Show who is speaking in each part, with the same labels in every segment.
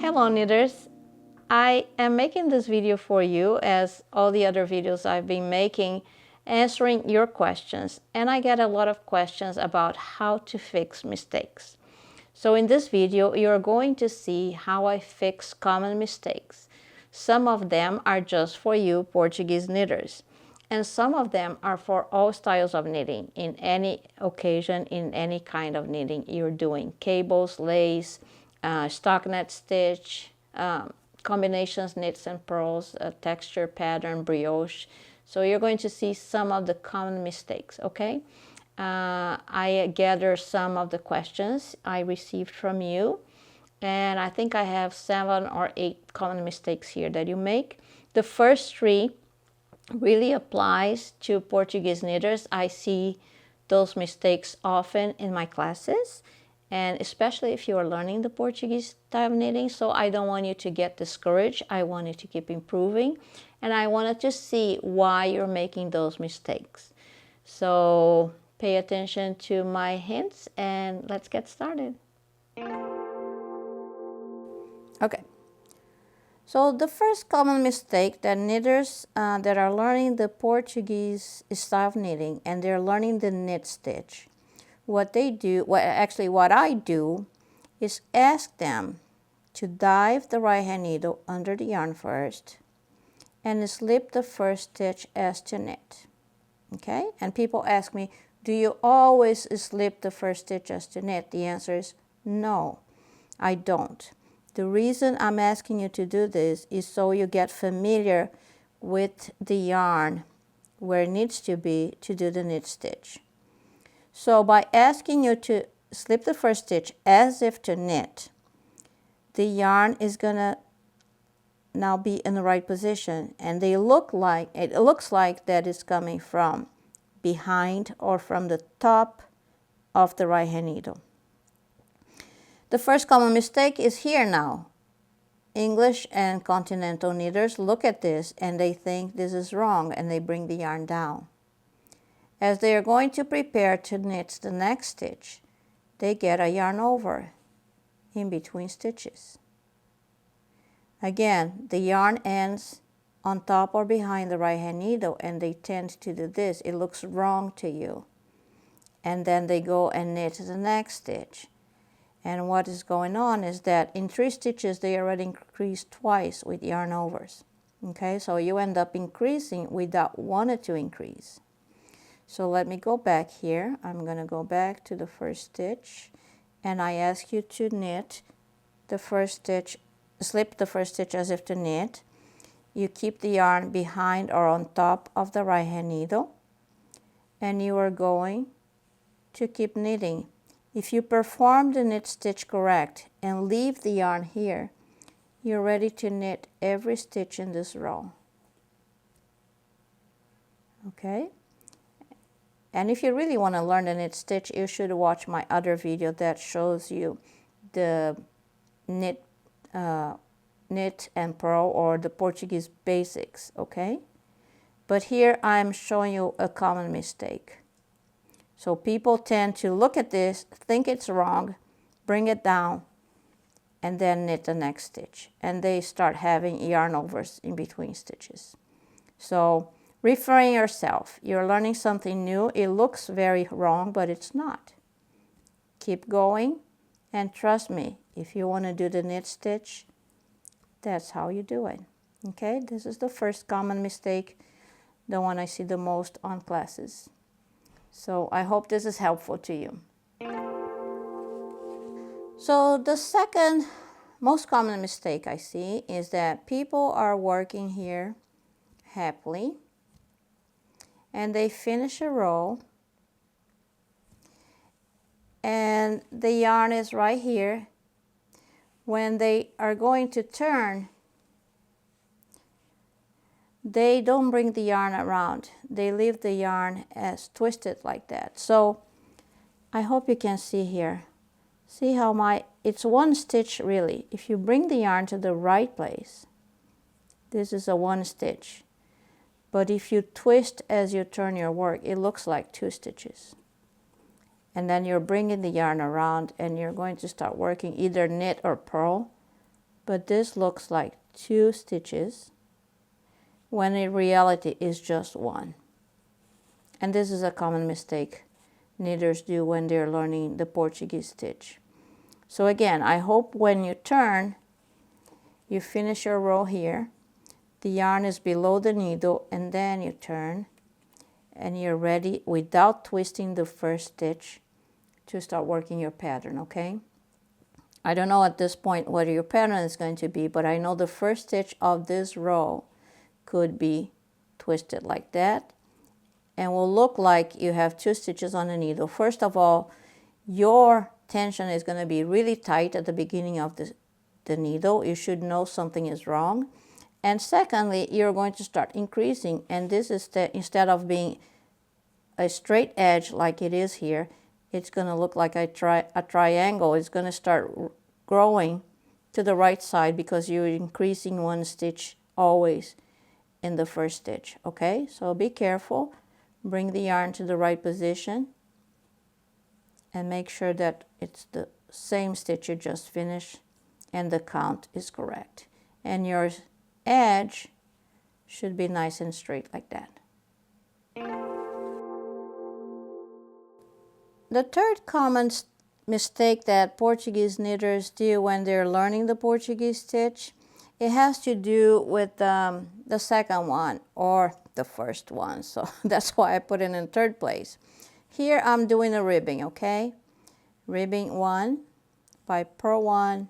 Speaker 1: Hello knitters! I am making this video for you as all the other videos I've been making, answering your questions, and I get a lot of questions about how to fix mistakes. So in this video you're going to see how I fix common mistakes. Some of them are just for you Portuguese knitters, and some of them are for all styles of knitting, in any occasion, in any kind of knitting you're doing. Cables, lace, stockinette stitch, combinations, knits and purls, texture, pattern, brioche. So you're going to see some of the common mistakes, okay? I gather some of the questions I received from you, and I think I have 7 or 8 common mistakes here that you make. The first 3 really applies to Portuguese knitters. I see those mistakes often in my classes, and especially if you are learning the Portuguese style of knitting. So I don't want you to get discouraged. I want you to keep improving, and I wanted to see why you're making those mistakes. So pay attention to my hints and let's get started. Okay. So the first common mistake that knitters that are learning the Portuguese style of knitting and they're learning the knit stitch, what I do is ask them to dive the right hand needle under the yarn first and slip the first stitch as to knit. Okay? And people ask me, do you always slip the first stitch as to knit? The answer is no, I don't. The reason I'm asking you to do this is so you get familiar with the yarn where it needs to be to do the knit stitch. So by asking you to slip the first stitch as if to knit, the yarn is gonna now be in the right position, and it looks like that is coming from behind or from the top of the right hand needle. The first common mistake is here now. English and continental knitters look at this and they think this is wrong, and they bring the yarn down. As they are going to prepare to knit the next stitch, they get a yarn over in between stitches. Again, the yarn ends on top or behind the right hand needle, and they tend to do this. It looks wrong to you. And then they go and knit the next stitch. And what is going on is that in 3 stitches they already increased twice with yarn overs. Okay, so you end up increasing without wanting to increase. So let me go back here. I'm going to go back to the first stitch, and I ask you to knit the first stitch, slip the first stitch as if to knit. You keep the yarn behind or on top of the right hand needle, and you are going to keep knitting. If you perform the knit stitch correct and leave the yarn here, you're ready to knit every stitch in this row. Okay? And if you really want to learn the knit stitch, you should watch my other video that shows you the knit and purl, or the Portuguese basics, okay? But here I'm showing you a common mistake. So people tend to look at this, think it's wrong, bring it down, and then knit the next stitch. And they start having yarn overs in between stitches. So refrain yourself. You're learning something new. It looks very wrong, but it's not. Keep going, and trust me, if you want to do the knit stitch, that's how you do it. Okay, this is the first common mistake, the one I see the most on classes. So I hope this is helpful to you. So the second most common mistake I see is that people are working here happily, and they finish a row, and the yarn is right here. When they are going to turn, they don't bring the yarn around. They leave the yarn as twisted like that. So I hope you can see here. See how it's one stitch really. If you bring the yarn to the right place, this is a 1 stitch. But if you twist as you turn your work, it looks like 2 stitches. And then you're bringing the yarn around, and you're going to start working either knit or purl but this looks like 2 stitches when in reality is just 1. And this is a common mistake knitters do when they're learning the Portuguese stitch. So again, I hope when you turn, you finish your row here, the yarn is below the needle, and then you turn and you're ready without twisting the first stitch to start working your pattern, okay? I don't know at this point what your pattern is going to be, but I know the first stitch of this row could be twisted like that and will look like you have 2 stitches on the needle. First of all, your tension is going to be really tight at the beginning of the needle. You should know something is wrong. And secondly, you're going to start increasing, and this is instead of being a straight edge like it is here, it's going to look like a triangle. It's going to start growing to the right side because you're increasing 1 stitch always in the first stitch, okay? So be careful. Bring the yarn to the right position and make sure that it's the same stitch you just finished and the count is correct. And your edge should be nice and straight like that. The third common mistake that Portuguese knitters do when they're learning the Portuguese stitch, it has to do with the second one or the first one. So that's why I put it in third place. Here I'm doing a ribbing, okay? Ribbing 1 by purl 1,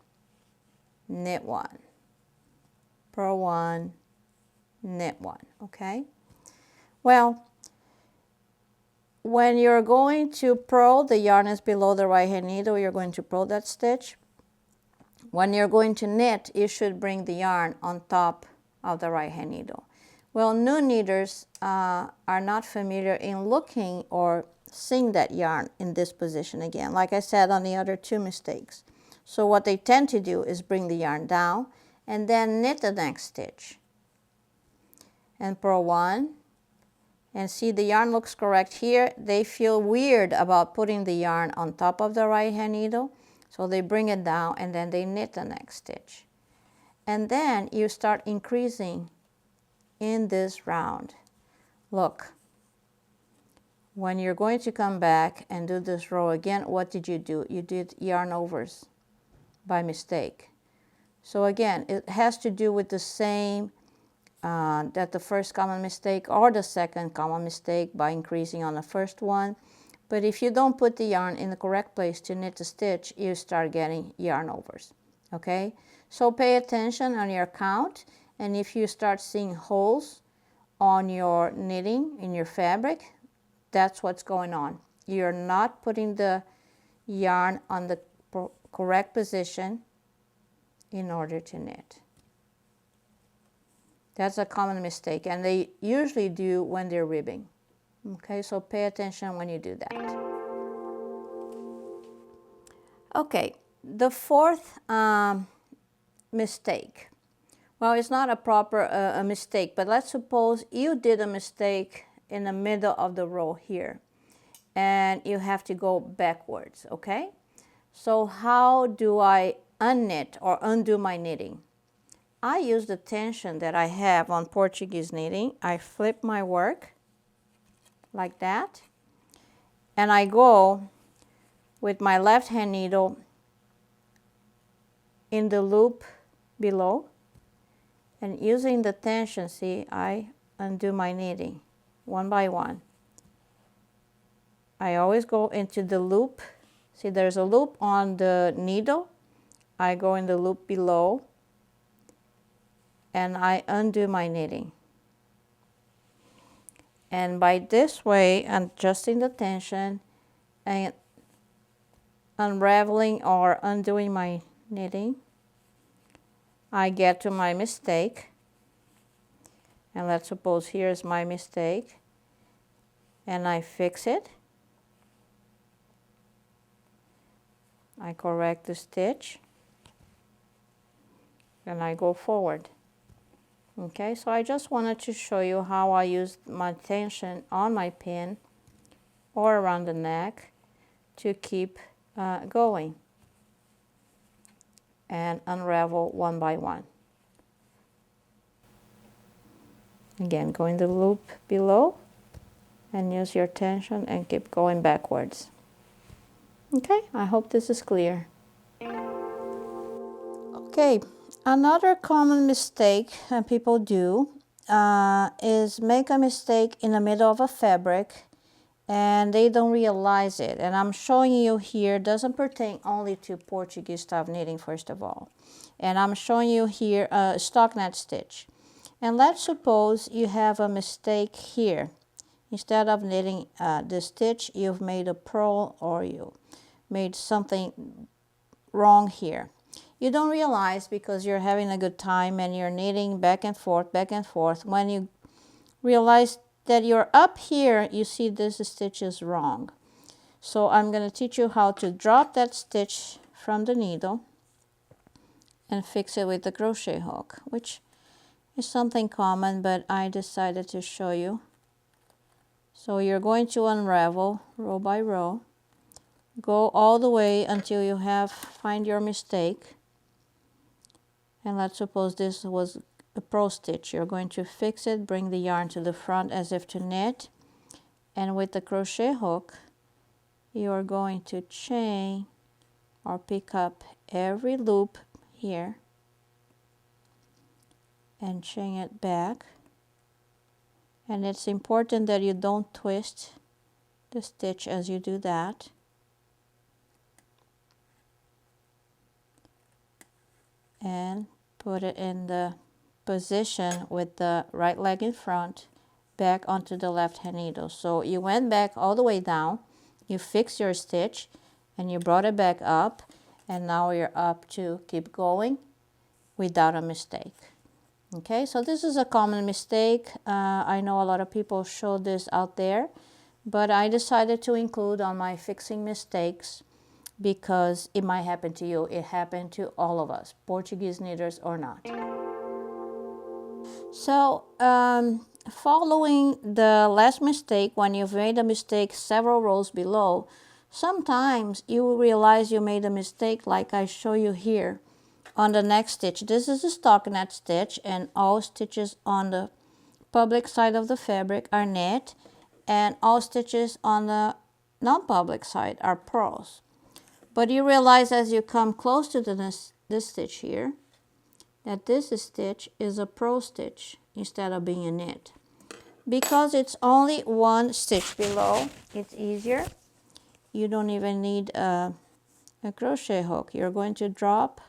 Speaker 1: knit 1. Purl 1, knit 1, okay? Well, when you're going to purl, the yarn is below the right hand needle, you're going to purl that stitch. When you're going to knit, you should bring the yarn on top of the right hand needle. Well, new knitters are not familiar in looking or seeing that yarn in this position again, like I said on the other 2 mistakes. So what they tend to do is bring the yarn down and then knit the next stitch and purl 1, and see the yarn looks correct here. They feel weird about putting the yarn on top of the right hand needle, so they bring it down and then they knit the next stitch. And then you start increasing in this round. Look, when you're going to come back and do this row again, what did you do? You did yarn overs by mistake. So again, it has to do with the same, that the first common mistake or the second common mistake by increasing on the first one. But if you don't put the yarn in the correct place to knit the stitch, you start getting yarn overs, okay? So pay attention on your count, and if you start seeing holes on your knitting, in your fabric, that's what's going on. You're not putting the yarn on the correct position in order to knit. That's a common mistake, and they usually do when they're ribbing. Okay, so pay attention when you do that. Okay, the fourth mistake. Well, it's not a proper a mistake, but let's suppose you did a mistake in the middle of the row here, and you have to go backwards, okay? So how do I unknit or undo my knitting? I use the tension that I have on Portuguese knitting. I flip my work like that, and I go with my left hand needle in the loop below, and using the tension, see, I undo my knitting one by one. I always go into the loop. See, there's a loop on the needle. I go in the loop below and I undo my knitting. And by this way, adjusting the tension and unraveling or undoing my knitting, I get to my mistake. And let's suppose here's my mistake, and I fix it. I correct the stitch, and I go forward. Okay, so I just wanted to show you how I use my tension on my pin or around the neck to keep going. and unravel one by one. Again, go in the loop below and use your tension and keep going backwards. Okay, I hope this is clear. Okay, another common mistake people do is make a mistake in the middle of a fabric and they don't realize it. And I'm showing you here, doesn't pertain only to Portuguese style knitting, first of all. And I'm showing you here a stockinette stitch. And let's suppose you have a mistake here. Instead of knitting the stitch, you've made a purl or you made something wrong here. You don't realize because you're having a good time and you're knitting back and forth, back and forth. When you realize that you're up here, you see this stitch is wrong. So I'm going to teach you how to drop that stitch from the needle and fix it with the crochet hook, which is something common, but I decided to show you. So you're going to unravel row by row. Go all the way until you find your mistake. And let's suppose this was a purl stitch. You're going to fix it, bring the yarn to the front as if to knit. And with the crochet hook, you're going to chain or pick up every loop here and chain it back. And it's important that you don't twist the stitch as you do that. And put it in the position with the right leg in front, back onto the left hand needle. So you went back all the way down, you fixed your stitch, and you brought it back up, and now you're up to keep going without a mistake. Okay, so this is a common mistake. I know a lot of people show this out there, but I decided to include on my fixing mistakes because it might happen to you. It happened to all of us, Portuguese knitters or not. So following the last mistake, when you've made a mistake several rows below, sometimes you will realize you made a mistake like I show you here on the next stitch. This is a stockinette stitch, and all stitches on the public side of the fabric are knit, and all stitches on the non-public side are purls. But you realize as you come close to this stitch here, that this stitch is a purl stitch instead of being a knit. Because it's only one stitch below, it's easier. You don't even need a crochet hook. You're going to drop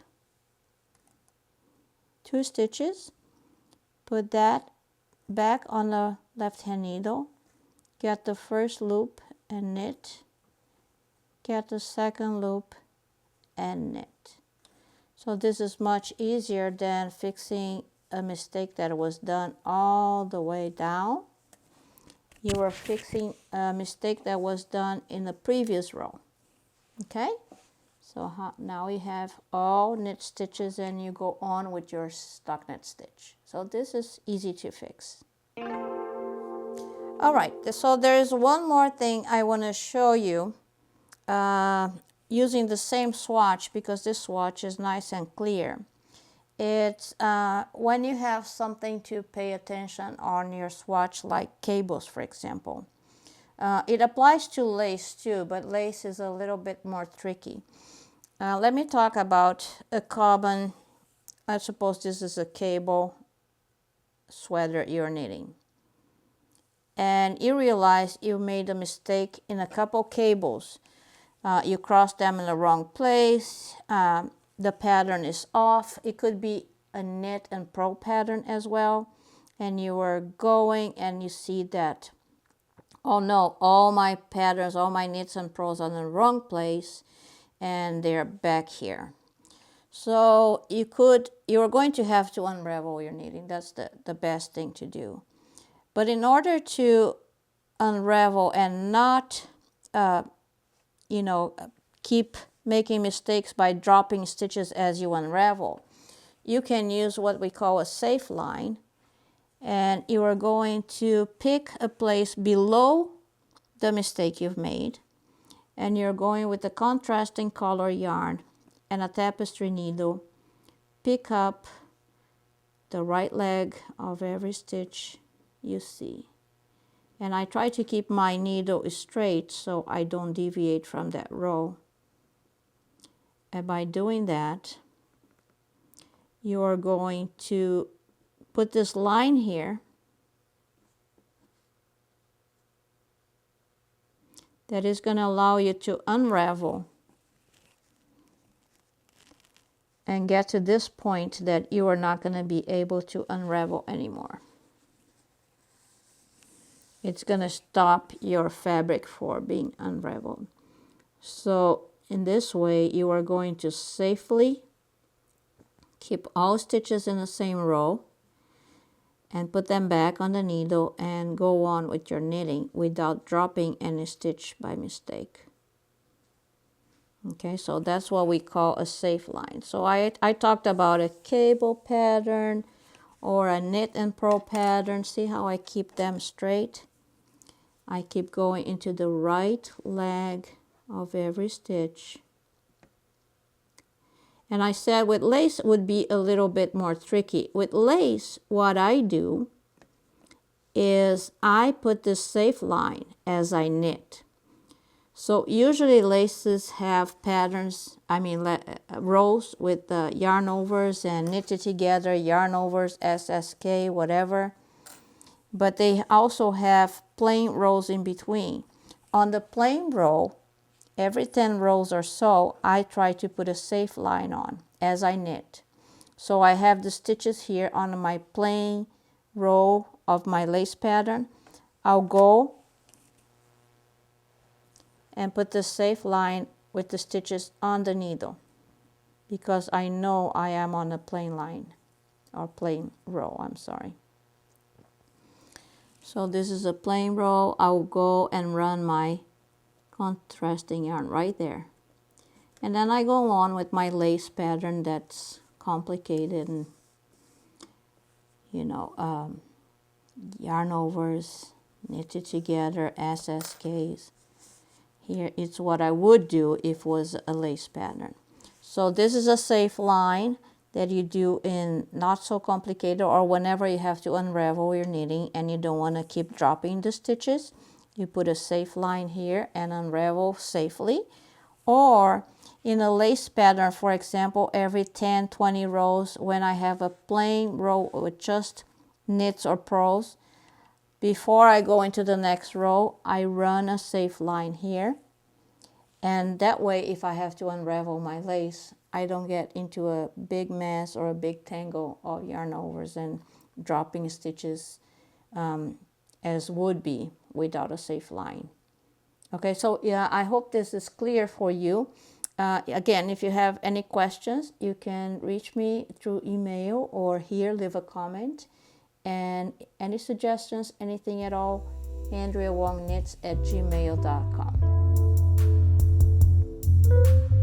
Speaker 1: 2 stitches, put that back on the left hand needle, get the first loop and knit, get the second loop and knit. So this is much easier than fixing a mistake that was done all the way down. You were fixing a mistake that was done in the previous row. Okay, so now we have all knit stitches and you go on with your stockinette stitch. So this is easy to fix. All right, so there is one more thing I want to show you using the same swatch, because this swatch is nice and clear. It's when you have something to pay attention on your swatch, like cables, for example. It applies to lace too, but lace is a little bit more tricky. Let me talk about a common, I suppose this is a cable sweater you're knitting. And you realize you made a mistake in a couple cables. You crossed them in the wrong place. The pattern is off. It could be a knit and purl pattern as well. And you were going and you see that, oh no, all my patterns, all my knits and purls are in the wrong place and they're back here. So you're going to have to unravel your knitting. That's the best thing to do. But in order to unravel and not, keep making mistakes by dropping stitches as you unravel, you can use what we call a safe line. And you are going to pick a place below the mistake you've made. And you're going with a contrasting color yarn and a tapestry needle pick up the right leg of every stitch you see. And I try to keep my needle straight so I don't deviate from that row. And by doing that, you are going to put this line here that is going to allow you to unravel and get to this point that you are not going to be able to unravel anymore. It's going to stop your fabric from being unraveled. So in this way, you are going to safely keep all stitches in the same row and put them back on the needle and go on with your knitting without dropping any stitch by mistake. Okay, so that's what we call a safe line. So I talked about a cable pattern or a knit and purl pattern. See how I keep them straight? I keep going into the right leg of every stitch. And I said with lace it would be a little bit more tricky. With lace, what I do is I put this safe line as I knit. So usually laces have patterns, rows with yarn overs and knitted together, yarn overs, SSK, whatever. But they also have plain rows in between. On the plain row, every 10 rows or so, I try to put a safe line on as I knit. So I have the stitches here on my plain row of my lace pattern. I'll go and put the safe line with the stitches on the needle because I know I am on a plain line or plain row, I'm sorry. So this is a plain row. I'll go and run my contrasting yarn right there. And then I go on with my lace pattern that's complicated and, yarn overs, knitted together, SSKs. Here it's what I would do if it was a lace pattern. So this is a safe line that you do in not so complicated or whenever you have to unravel your knitting and you don't want to keep dropping the stitches. You put a safe line here and unravel safely. Or in a lace pattern, for example, every 10, 20 rows, when I have a plain row with just knits or purls, before I go into the next row, I run a safe line here. And that way, if I have to unravel my lace, I don't get into a big mess or a big tangle of yarn overs and dropping stitches as would be without a safe line. Okay, so yeah, I hope this is clear for you. Again, if you have any questions, you can reach me through email or here, leave a comment. And any suggestions, anything at all, AndreaWongKnits@gmail.com.